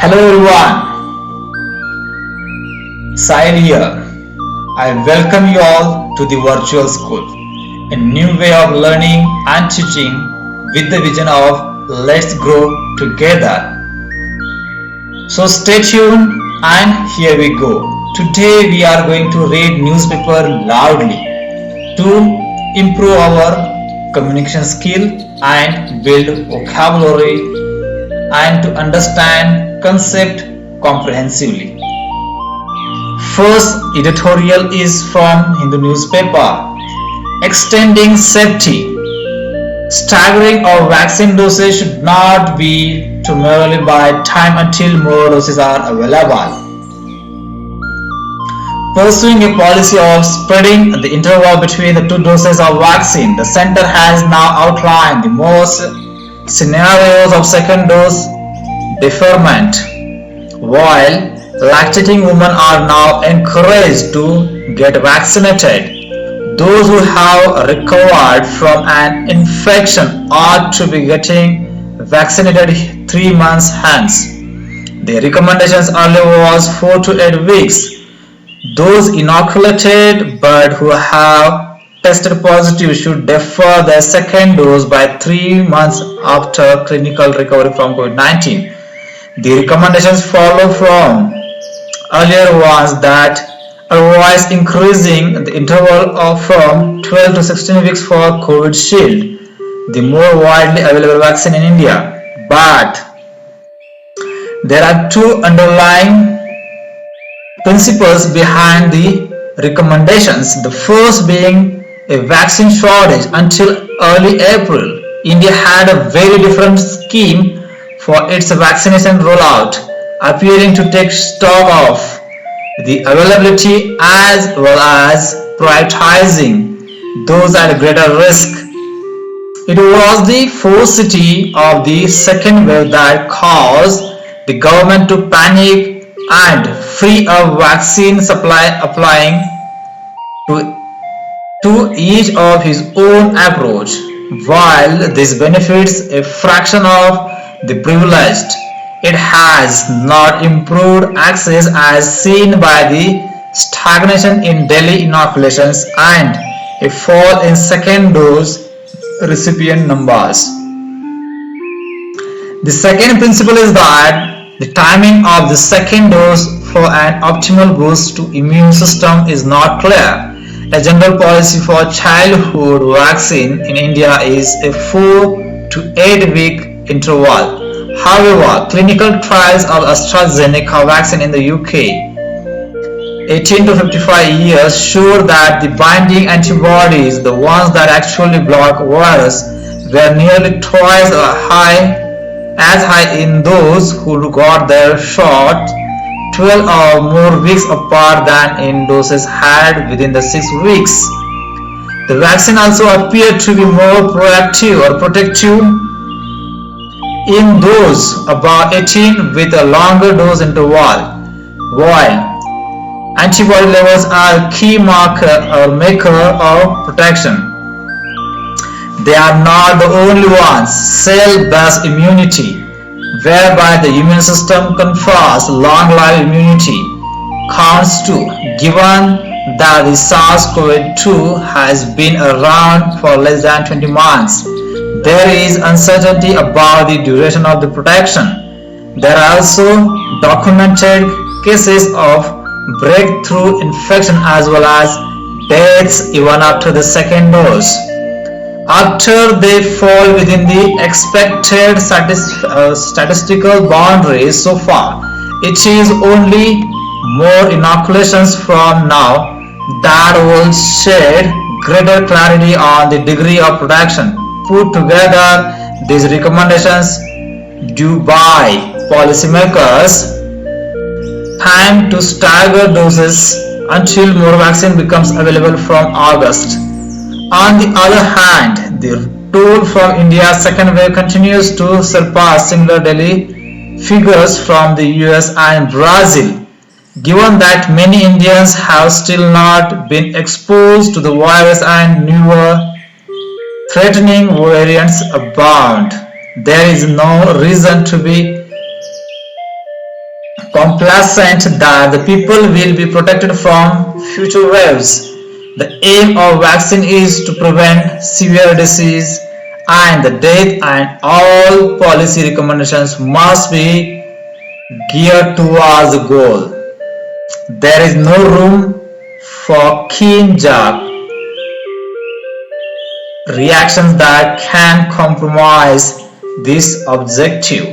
Hello everyone, Sahil here. I welcome you all to the virtual school, a new way of learning and teaching with the vision of let's grow together. So stay tuned and here we go. Today we are going to read newspaper loudly to improve our communication skill and build vocabulary and to understand concept comprehensively. First editorial is from Hindu newspaper. Extending safety. Staggering of vaccine doses should not be to merely buy time until more doses are available. Pursuing a policy of spreading the interval between the two doses of vaccine, the center has now outlined the most scenarios of second dose deferment, while lactating women are now encouraged to get vaccinated. Those who have recovered from an infection ought to be getting vaccinated 3 months hence. The recommendations earlier was 4 to 8 weeks. Those inoculated but who have tested positive should defer their second dose by 3 months after clinical recovery from COVID-19. The recommendations follow from earlier ones that otherwise increasing the interval of from 12 to 16 weeks for Covishield, the more widely available vaccine in India. But there are two underlying principles behind the recommendations. The first being a vaccine shortage. Until early April, India had a very different scheme for its vaccination rollout, appearing to take stock of the availability as well as prioritizing those at greater risk. It was the ferocity of the second wave that caused the government to panic and free up vaccine supply, applying to each of his own approach. While this benefits a fraction of the privileged, it has not improved access as seen by the stagnation in daily inoculations and a fall in second dose recipient numbers. The second principle is that the timing of the second dose for an optimal boost to immune system is not clear. A general policy for childhood vaccine in India is a 4 to 8 week interval. However, clinical trials of AstraZeneca vaccine in the UK 18 to 55 years show that the binding antibodies, the ones that actually block virus, were nearly twice as high in those who got their shot 12 or more weeks apart than in doses had within the 6 weeks. The vaccine also appeared to be more proactive or protective in those above 18 with a longer dose interval. While antibody levels are a key marker or maker of protection, they are not the only ones. Cell-based immunity, whereby the immune system confers long-lived immunity, counts too, given that the SARS-CoV-2 has been around for less than 20 months. There is uncertainty about the duration of the protection. There are also documented cases of breakthrough infection as well as deaths even after the second dose. After they fall within the expected statistical boundaries so far, it is only more inoculations from now that will shed greater clarity on the degree of protection. Put together, these recommendations do buy policymakers time to stagger doses until more vaccine becomes available from August. On the other hand, the toll from India's second wave continues to surpass similar daily figures from the US and Brazil. Given that many Indians have still not been exposed to the virus and newer threatening variants abound, there is no reason to be complacent that the people will be protected from future waves. The aim of vaccine is to prevent severe disease and the death, and all policy recommendations must be geared towards the goal. There is no room for keen jerk reactions that can compromise this objective.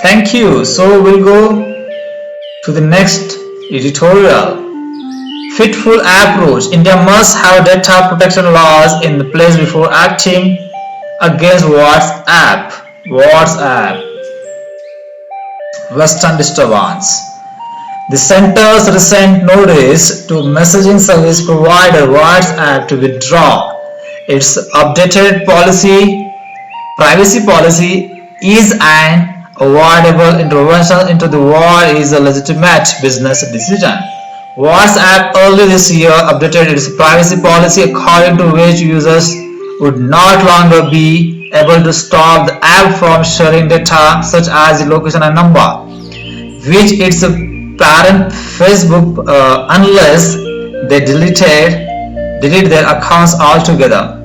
Thank you. So we'll go to the next editorial. Fitful approach. India must have data protection laws in place before acting against WhatsApp. Western disturbance. The center's recent notice to messaging service provider WhatsApp to withdraw its updated privacy policy is an avoidable intervention into the war is a legitimate business decision. WhatsApp early this year updated its privacy policy according to which users would not longer be able to stop the app from sharing data such as the location and number, which its parent Facebook unless they delete their accounts altogether.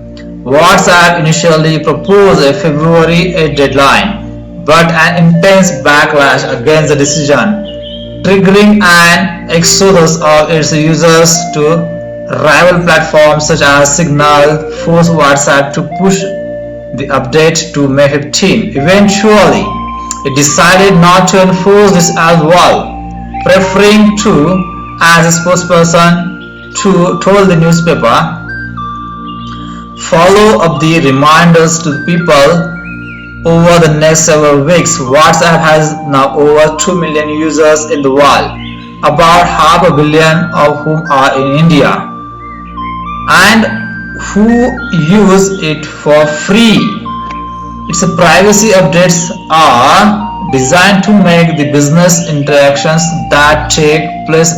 WhatsApp initially proposed a February 8 deadline, but an intense backlash against the decision, triggering an exodus of its users to rival platforms such as Signal, forced WhatsApp to push the update to May 15. Eventually, it decided not to enforce this as well, preferring to, as a spokesperson, told the newspaper, follow up the reminders to the people over the next several weeks. WhatsApp has now over 2 million users in the world, about half a billion of whom are in India, and who use it for free. Its privacy updates are designed to make the business interactions that take place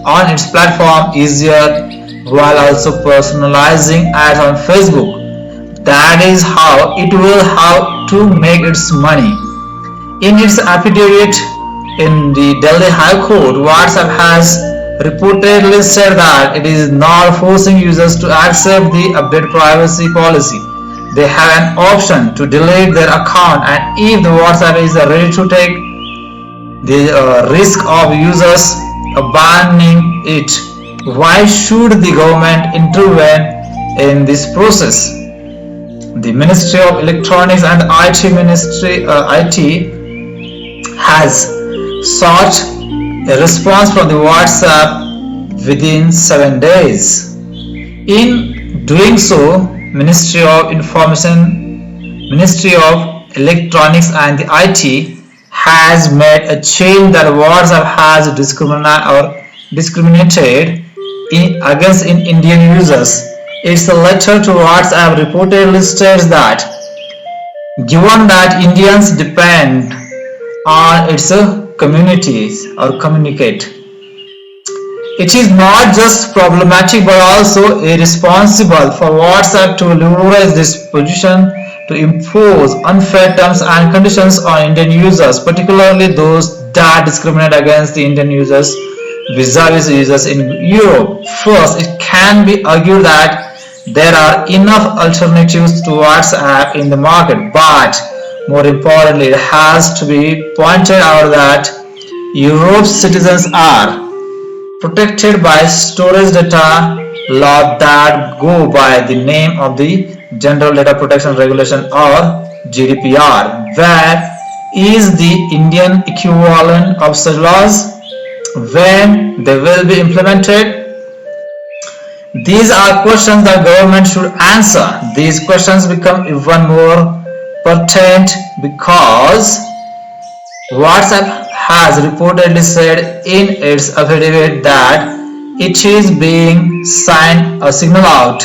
on its platform easier, while also personalizing ads on Facebook. That is how it will have to make its money. In its affidavit in the Delhi High Court, WhatsApp has reportedly said that it is not forcing users to accept the updated privacy policy. They have an option to delete their account, and if the WhatsApp is ready to take the risk of users abandoning it, why should the government intervene in this process? The Ministry of Electronics and IT has sought a response from the WhatsApp within 7 days. In doing so, Ministry of Electronics and the IT has made a change that WhatsApp has discriminated against Indian users. Its letter to WhatsApp reportedly states that, given that Indians depend on its communities or communicate, it is not just problematic but also irresponsible for WhatsApp to leverage this position to impose unfair terms and conditions on Indian users, particularly those that discriminate against the Indian users vis-a-vis users in Europe. First, it can be argued that there are enough alternatives to WhatsApp in the market, but more importantly, it has to be pointed out that Europe's citizens are protected by storage data law that go by the name of the General Data Protection Regulation or GDPR. Where is the Indian equivalent of such laws? When they will be implemented? These are questions that government should answer. These questions become even more pertinent because WhatsApp has reportedly said in its affidavit that it is being signal out,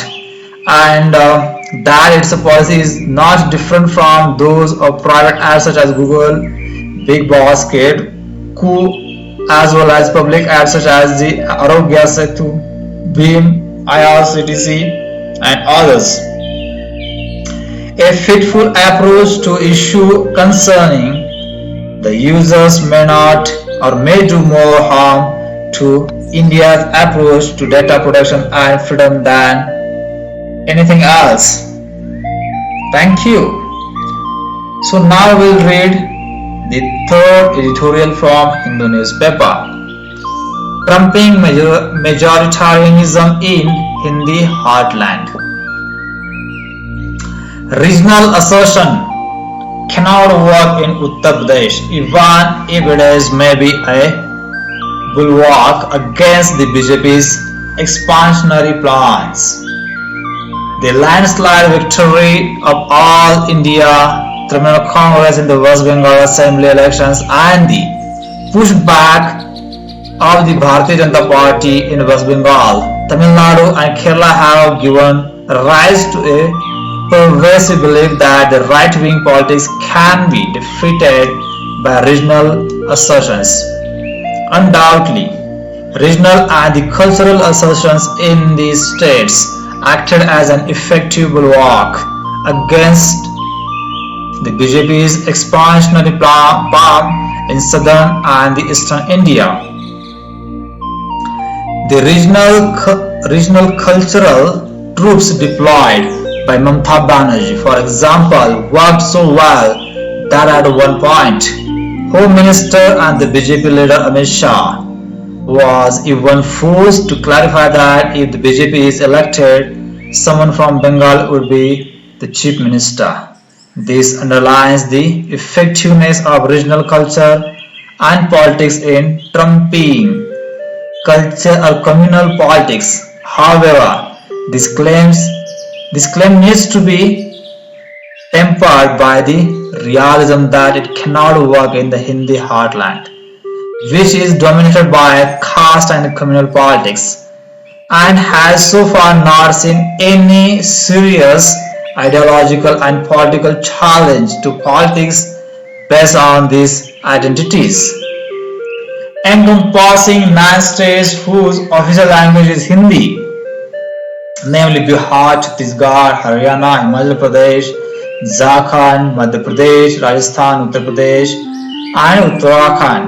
and that its policy is not different from those of private apps such as Google, Big Basket, Koo, as well as public apps such as the Arogya Setu, Beam, IRCTC, and others. A fitful approach to issue concerning The users may not or may do more harm to India's approach to data protection and freedom than anything else. Thank you. So now we'll read the third editorial from Hindu newspaper. Trumping majoritarianism in Hindi heartland. Regional assertion cannot work in Uttar Pradesh even if it is maybe a bulwark against the BJP's expansionary plans. The landslide victory of All India Trinamool Congress in the West Bengal Assembly elections and the pushback of the Bharatiya Janata Party in West Bengal, Tamil Nadu and Kerala have given rise to a pervasive belief that the right-wing politics can be defeated by regional assertions. Undoubtedly, regional and the cultural assertions in these states acted as an effective bulwark against the BJP's expansionary plan in southern and the eastern India. The regional cultural troops deployed by Mamata Banerjee, for example, worked so well that at one point, Home Minister and the BJP leader Amit Shah was even forced to clarify that if the BJP is elected, someone from Bengal would be the chief minister. This underlines the effectiveness of regional culture and politics in trumping culture or communal politics. However, this claim needs to be tempered by the realism that it cannot work in the Hindi heartland, which is dominated by caste and communal politics and has so far not seen any serious ideological and political challenge to politics based on these identities. Encompassing 9 states whose official language is Hindi, namely Bihar, Chhattisgarh, Haryana, Himachal Pradesh, Jharkhand, Madhya Pradesh, Rajasthan, Uttar Pradesh, and Uttarakhand.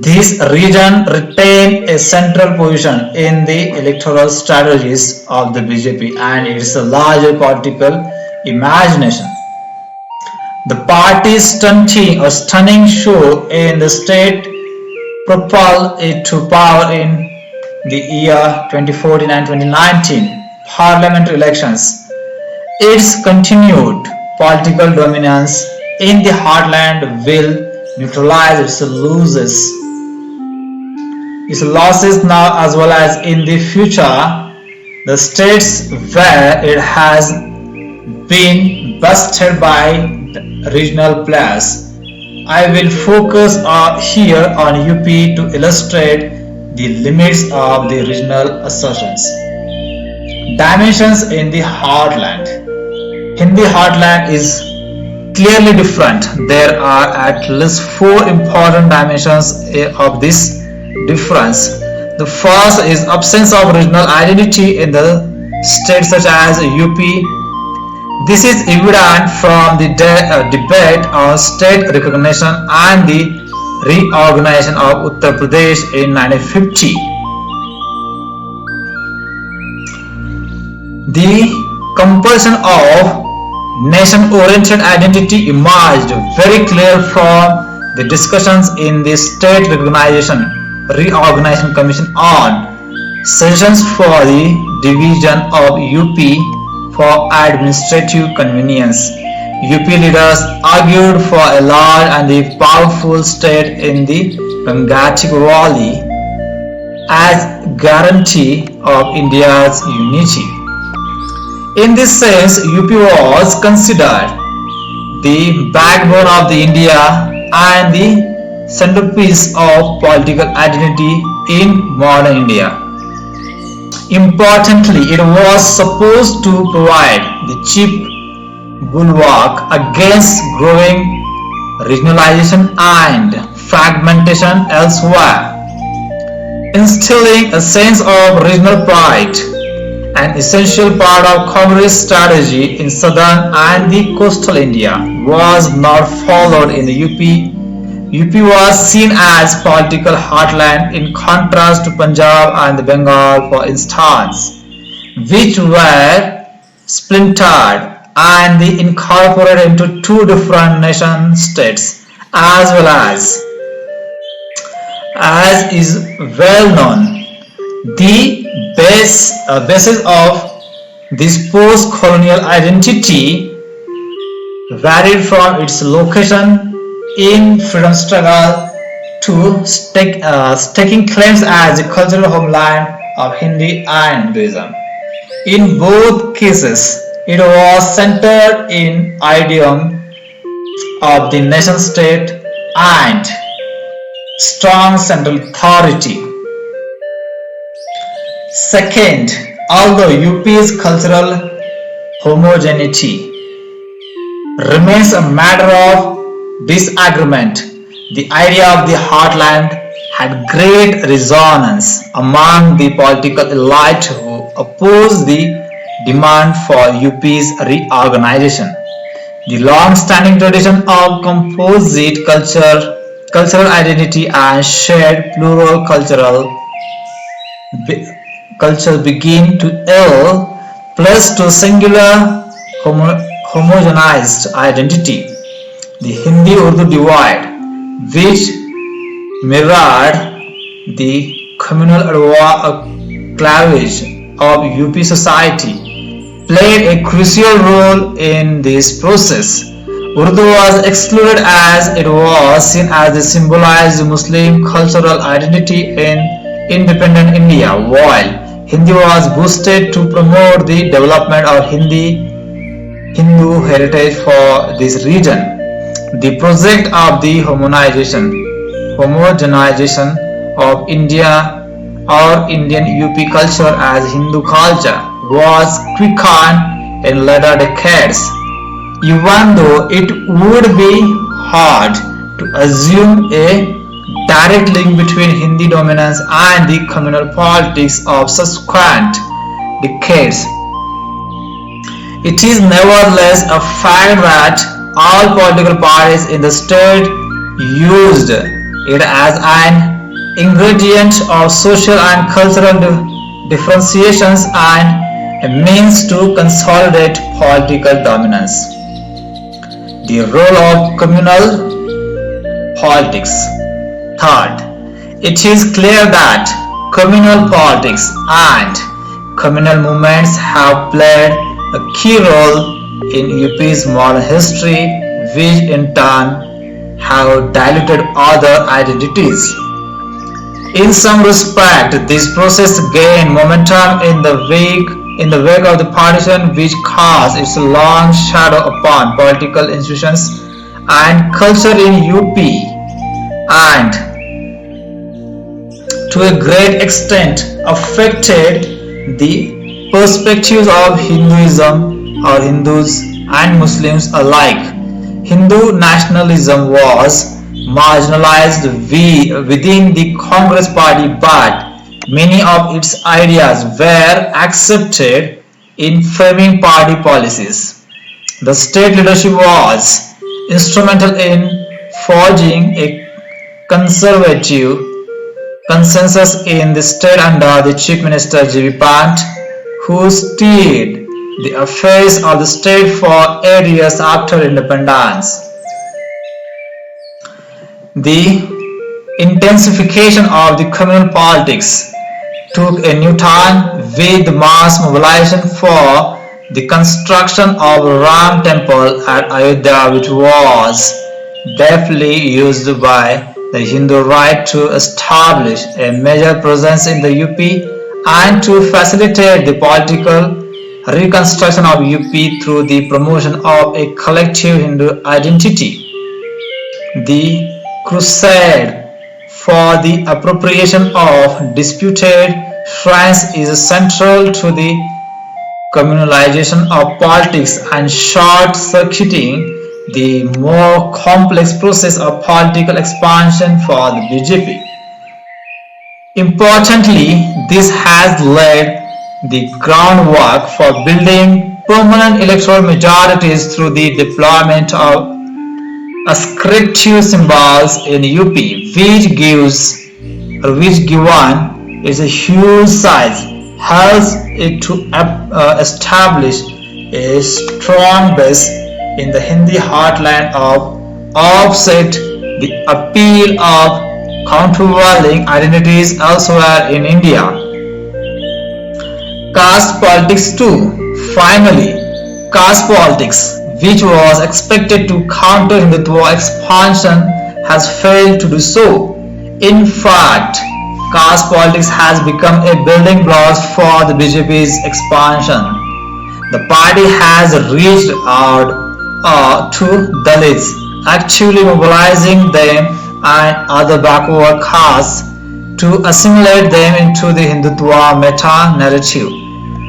This region retained a central position in the electoral strategies of the BJP and its larger political imagination. The party's stunning show in the state propelled it to power in the year 2014 and 2019 parliamentary elections. Its continued political dominance in the heartland will neutralize its losses now as well as in the future. The states where it has been busted by regional players. I will focus here on UP to illustrate the limits of the regional assertions. Dimensions in the heartland. Hindi heartland is clearly different. There are at least 4 important dimensions of this difference. The first is absence of regional identity in the states such as UP. This is evident from the debate on state recognition and the reorganization of Uttar Pradesh in 1950. The compulsion of nation-oriented identity emerged very clear from the discussions in the State Reorganization Commission on suggestions for the division of UP for administrative convenience. UP leaders argued for a large and a powerful state in the Gangetic Valley as guarantee of India's unity. In this sense, UP was considered the backbone of the India and the centerpiece of political identity in modern India. Importantly, it was supposed to provide the cheap bulwark against growing regionalization and fragmentation elsewhere, instilling a sense of regional pride, an essential part of Congress strategy in southern and the coastal India, was not followed in the UP, UP was seen as political heartland in contrast to Punjab and Bengal, for instance, which were splintered and incorporated into two different nation states, as well as is well known. The basis of this post-colonial identity varied from its location in freedom struggle to staking claims as the cultural homeland of Hindi and Hinduism. In both cases, it was centered in idiom of the nation state and strong central authority. Second, although UP's cultural homogeneity remains a matter of disagreement, the idea of the heartland had great resonance among the political elite who opposed the demand for UP's reorganization. The long-standing tradition of composite cultural identity and shared plural culture begin to ill plus to singular homogenized identity, the Hindi-Urdu divide, which mirrored the communal cleavage of UP society, played a crucial role in this process. Urdu was excluded as it was seen as the symbolized Muslim cultural identity in independent India, while Hindi was boosted to promote the development of Hindu heritage for this region. The project of the homogenization of India or Indian UP culture as Hindu culture was quickened in later decades, even though it would be hard to assume a direct link between Hindi dominance and the communal politics of subsequent decades. It is nevertheless a fact that all political parties in the state used it as an ingredient of social and cultural differentiations and a means to consolidate political dominance. The role of communal politics. Third, it is clear that communal politics and communal movements have played a key role in UP's modern history, which in turn have diluted other identities. In some respect, this process gained momentum in the wake of the partition, which cast its long shadow upon political institutions and culture in UP, and to a great extent affected the perspectives of Hinduism or Hindus and Muslims alike. Hindu nationalism was marginalized within the Congress party, but many of its ideas were accepted in framing party policies. The state leadership was instrumental in forging a conservative consensus in the state under the Chief Minister G.V. Pant, who steered the affairs of the state for 8 years after independence. The intensification of the communal politics took a new turn with the mass mobilization for the construction of Ram Temple at Ayodhya, which was deftly used by the Hindu right to establish a major presence in the UP and to facilitate the political reconstruction of UP through the promotion of a collective Hindu identity. The crusade for the appropriation of disputed shrines is central to the communalization of politics and short-circuiting the more complex process of political expansion for the BJP. Importantly, this has laid the groundwork for building permanent electoral majorities through the deployment of a scripture symbols in UP, which given is a huge size, helps it to establish a strong base in the Hindi heartland of offset the appeal of countervailing identities elsewhere in India. Caste politics too. Finally, caste politics, which was expected to counter Hindutva expansion, has failed to do so. In fact, caste politics has become a building block for the BJP's expansion. The party has reached out to Dalits, actually mobilizing them and other backward castes to assimilate them into the Hindutva meta-narrative.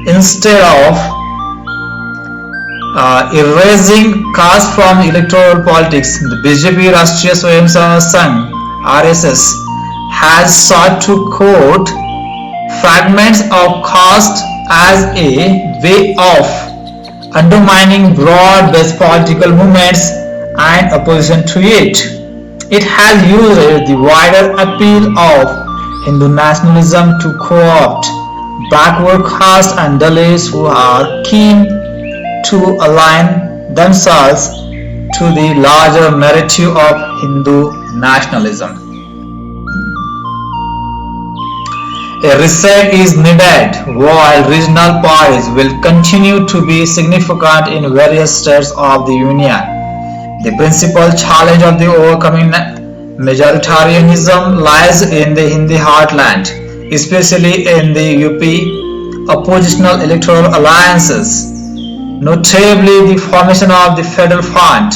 Instead of erasing caste from electoral politics, the BJP Rashtriya Swayamsevak Sangh (RSS) has sought to quote fragments of caste as a way of undermining broad-based political movements and opposition to it. It has used the wider appeal of Hindu nationalism to co-opt backward caste and Dalits who are keen to align themselves to the larger narrative of Hindu nationalism. A reset is needed while regional parties will continue to be significant in various states of the Union. The principal challenge of the overcoming majoritarianism lies in the Hindi heartland, especially in the UP oppositional electoral alliances. Notably, the formation of the Federal Front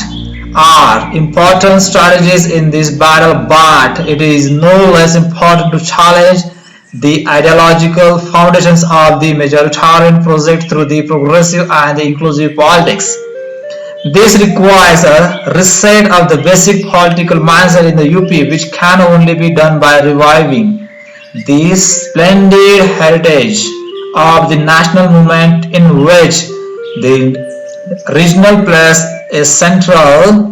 are important strategies in this battle, but it is no less important to challenge the ideological foundations of the majoritarian project through the progressive and the inclusive politics. This requires a reset of the basic political mindset in the UP, which can only be done by reviving the splendid heritage of the national movement in which the regional plays a central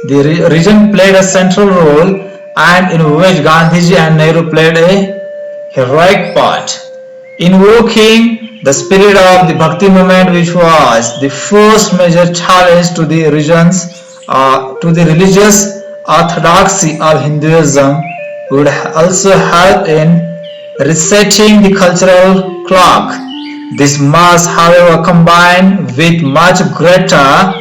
the region played a central role and in which Gandhiji and Nehru played a heroic part. Invoking the spirit of the Bhakti movement, which was the first major challenge to the religious orthodoxy of Hinduism, would also help in resetting the cultural clock. This must, however, combine with much greater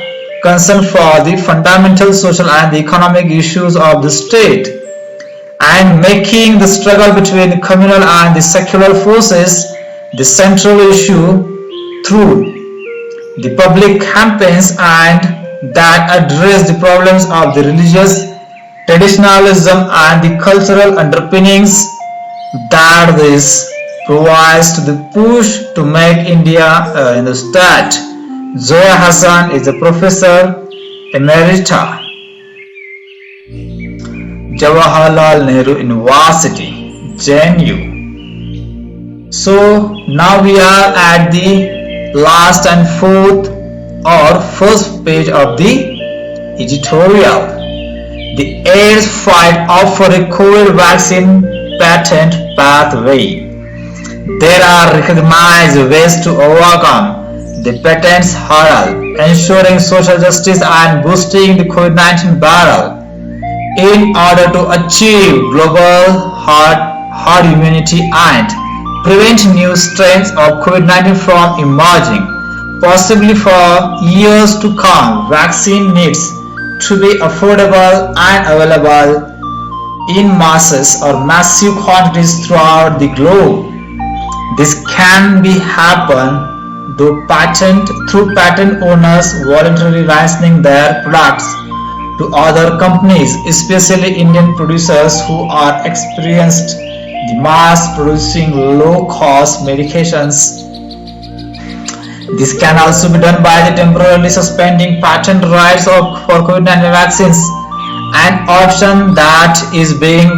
concern for the fundamental social and economic issues of the state, and making the struggle between the communal and the secular forces the central issue through the public campaigns and that address the problems of the religious traditionalism and the cultural underpinnings that this provides to the push to make India in the state. Zoya Hassan is a professor emerita, Jawaharlal Nehru University, JNU. So now we are at the last and first page of the editorial. The AIDS fight offer a COVID vaccine patent pathway. There are recognized ways to overcome the patent's hurdle, ensuring social justice and boosting the COVID-19 battle. In order to achieve global herd immunity and prevent new strains of COVID-19 from emerging, possibly for years to come, vaccine needs to be affordable and available in masses or massive quantities throughout the globe. This can be happen through patent owners voluntarily licensing their products to other companies, especially Indian producers who are experienced the mass producing low-cost medications. This can also be done by the temporarily suspending patent rights for COVID-19 vaccines, an option that is being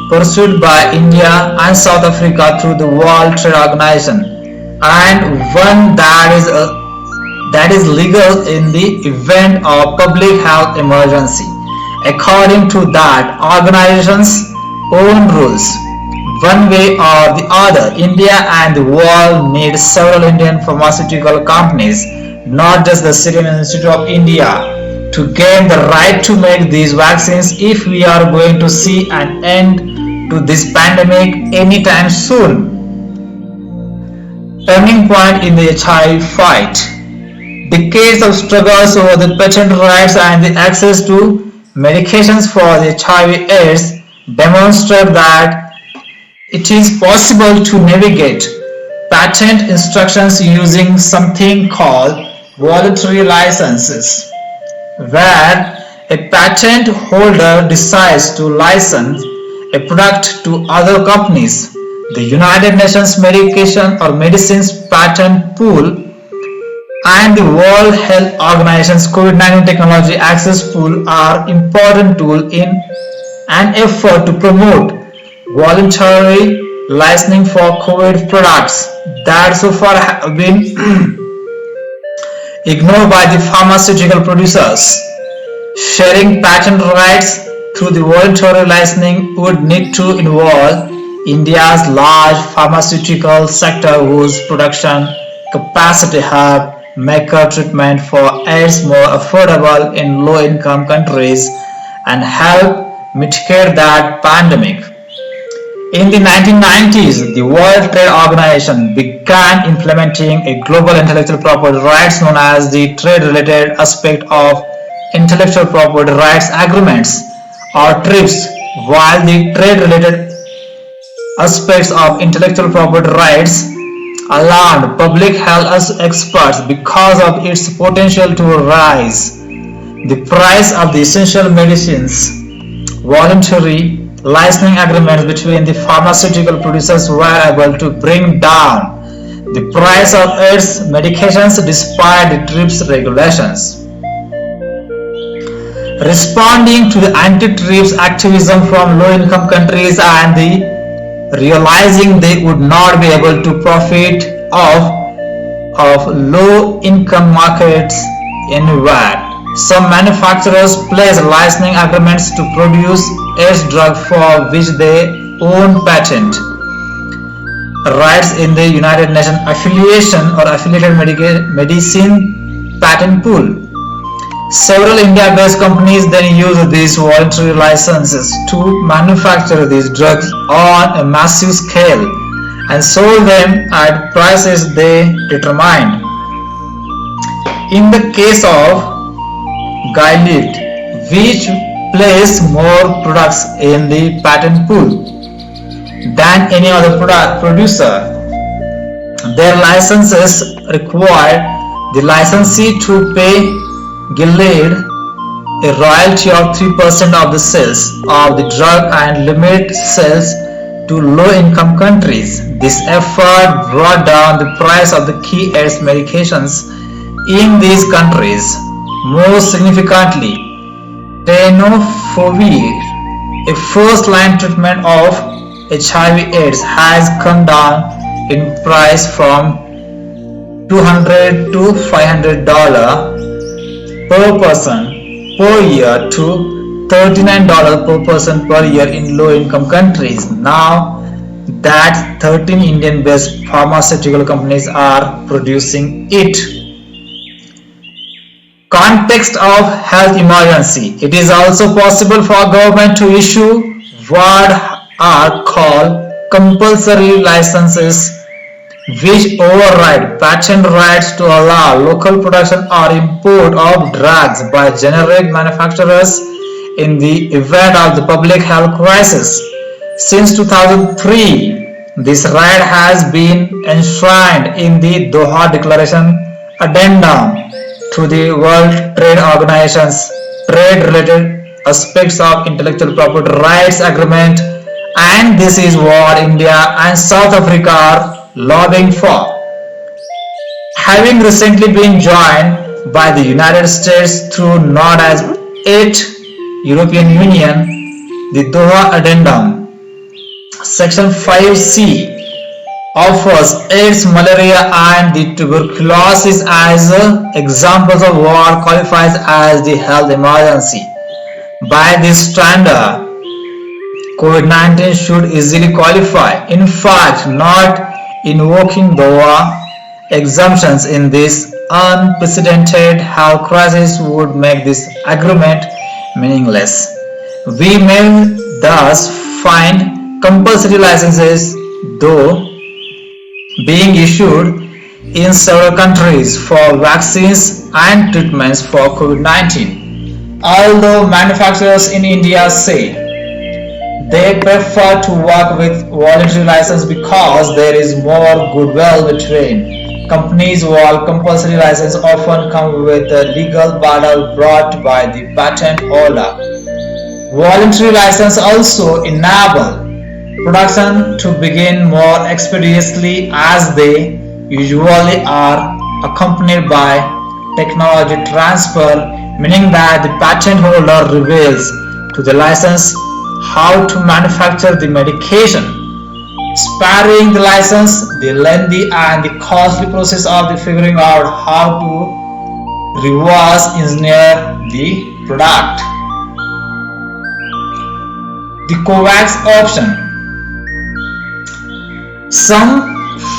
pursued by India and South Africa through the World Trade Organization, and one that is legal in the event of public health emergency. According to that organization's own rules, one way or the other, India and the world need several Indian pharmaceutical companies, not just the Serum Institute of India, to gain the right to make these vaccines if we are going to see an end to this pandemic anytime soon. Turning point in the HIV fight. Decades of struggles over the patent rights and the access to medications for the HIV/AIDS demonstrate that it is possible to navigate patent instructions using something called voluntary licenses, where a patent holder decides to license a product to other companies. The United Nations Medication or Medicines Patent Pool and the World Health Organization's COVID-19 Technology Access Pool are important tools in an effort to promote voluntary licensing for COVID products that so far have been ignored by the pharmaceutical producers. Sharing patent rights through the voluntary licensing would need to involve India's large pharmaceutical sector whose production capacity have make treatment for AIDS more affordable in low-income countries and help mitigate that pandemic. In the 1990s, the World Trade Organization began implementing a global intellectual property rights known as the Trade-Related Aspect of Intellectual Property Rights Agreements or TRIPS. While the trade-related aspects of intellectual property rights alarmed public health experts because of its potential to raise the price of the essential medicines. Voluntary licensing agreements between the pharmaceutical producers were able to bring down the price of its medications despite the TRIPS regulations. Responding to the anti-TRIPS activism from low-income countries and the realizing they would not be able to profit of low-income markets anywhere, some manufacturers place licensing agreements to produce AIDS drug for which they own patent rights in the United Nations affiliation or affiliated medicine patent pool. Several India-based companies then use these voluntary licenses to manufacture these drugs on a massive scale and sold them at prices they determined. In the case of Gilead, which placed more products in the patent pool than any other producer, their licenses required the licensee to pay Gilead a royalty of 3% of the sales of the drug and limit sales to low-income countries. This effort brought down the price of the key AIDS medications in these countries. Most significantly, tenofovir, a first-line treatment of HIV/AIDS, has come down in price from $200 to $500 per person per year to $39 per person per year in low-income countries. Now that 13 Indian-based pharmaceutical companies are producing it. Context of health emergency. It is also possible for government to issue what are called compulsory licenses, which override patent rights to allow local production or import of drugs by generic manufacturers in the event of the public health crisis. Since 2003, this right has been enshrined in the Doha Declaration Addendum to the World Trade Organization's Trade-Related Aspects of Intellectual Property Rights Agreement, and this is what India and South Africa are lobbying for. Having recently been joined by the United States through known as 8 European Union, the Doha Addendum, Section 5C offers AIDS, malaria, and the tuberculosis as examples of what qualifies as the health emergency. By this standard, COVID-19 should easily qualify. In fact, not invoking the exemptions in this unprecedented health crisis would make this agreement meaningless. We may thus find compulsory licenses, though being issued in several countries for vaccines and treatments for COVID-19. Although manufacturers in India say they prefer to work with voluntary license because there is more goodwill between companies, while compulsory license often come with a legal battle brought by the patent holder. Voluntary license also enable production to begin more expeditiously as they usually are accompanied by technology transfer, meaning that the patent holder reveals to the licensed how to manufacture the medication, sparing the license the lengthy and the costly process of the figuring out how to reverse engineer the product. The COVAX option. Some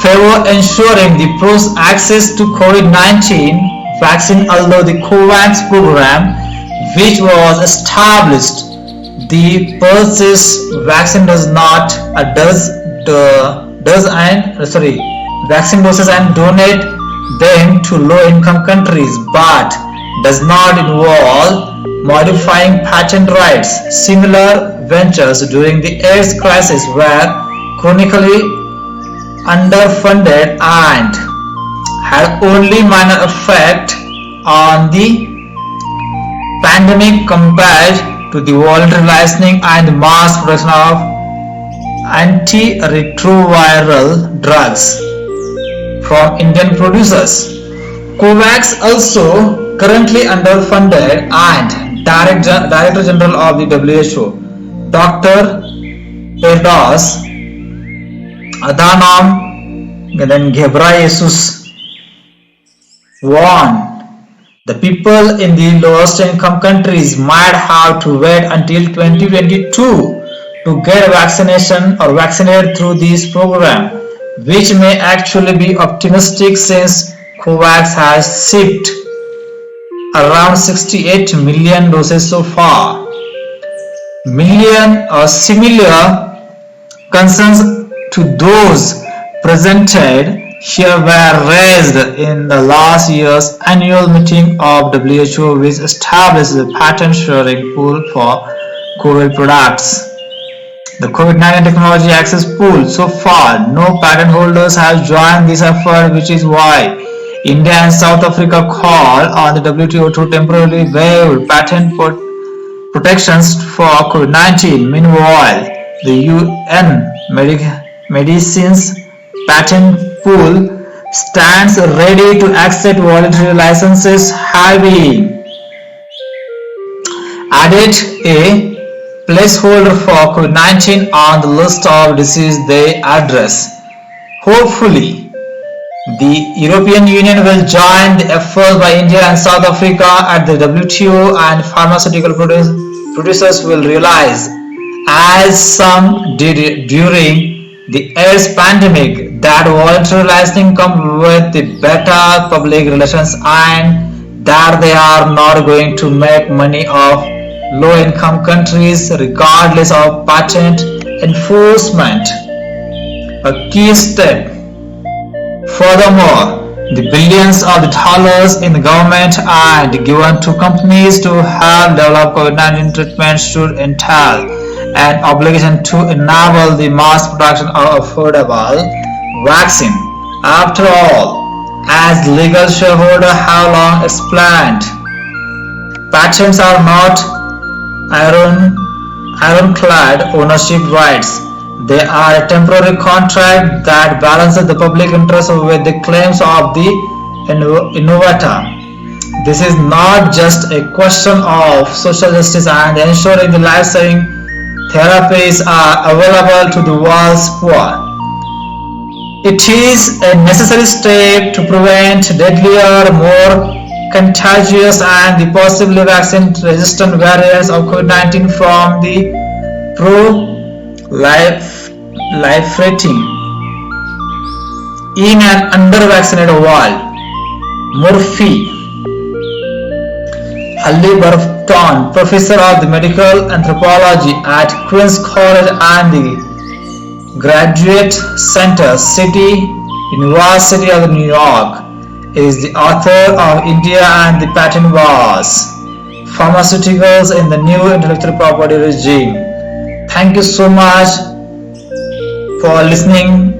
favor ensuring the pros access to COVID-19 vaccine, although the COVAX program, which was established the purchase vaccine vaccine doses and donate them to low-income countries, but does not involve modifying patent rights. Similar ventures during the AIDS crisis were chronically underfunded and had only minor effect on the pandemic compared to the voluntary licensing and mass production of antiretroviral drugs from Indian producers. COVAX also currently underfunded, and Director General of the WHO, Dr. Tedros Adhanom Ghebreyesus, warned the people in the lowest income countries might have to wait until 2022 to get vaccination or vaccinated through this program, which may actually be optimistic since COVAX has shipped around 68 million doses so far. Similar concerns to those presented here were raised in the last year's annual meeting of WHO, which established the patent sharing pool for COVID products. The COVID-19 Technology Access Pool. So far, no patent holders have joined this effort, which is why India and South Africa called on the WTO to temporarily waive patent protections for COVID-19. Meanwhile, the UN Medicines Patent Pool stands ready to accept voluntary licenses, having added a placeholder for COVID-19 on the list of diseases they address. Hopefully, the European Union will join the efforts by India and South Africa at the WTO, and pharmaceutical producers will realize, as some did during the AIDS pandemic, that voluntary licensing comes with the better public relations and that they are not going to make money off low-income countries regardless of patent enforcement. A key step. Furthermore, the billions of dollars in the government and given to companies to help develop COVID-19 treatments should entail an obligation to enable the mass production of affordable vaccine. After all, as legal shareholders have long explained, patents are not ironclad ownership rights. They are a temporary contract that balances the public interest with the claims of the innovator. This is not just a question of social justice and ensuring the life-saving therapies are available to the world's poor. It is a necessary step to prevent deadlier, more contagious and the possibly vaccine-resistant variants of COVID-19 from the proliferating in an under-vaccinated world. Murphy Halliburton, professor of the medical anthropology at Queen's College and the Graduate Center, City University of New York, is the author of India and the Patent Wars, Pharmaceuticals in the New Intellectual Property Regime. Thank you so much for listening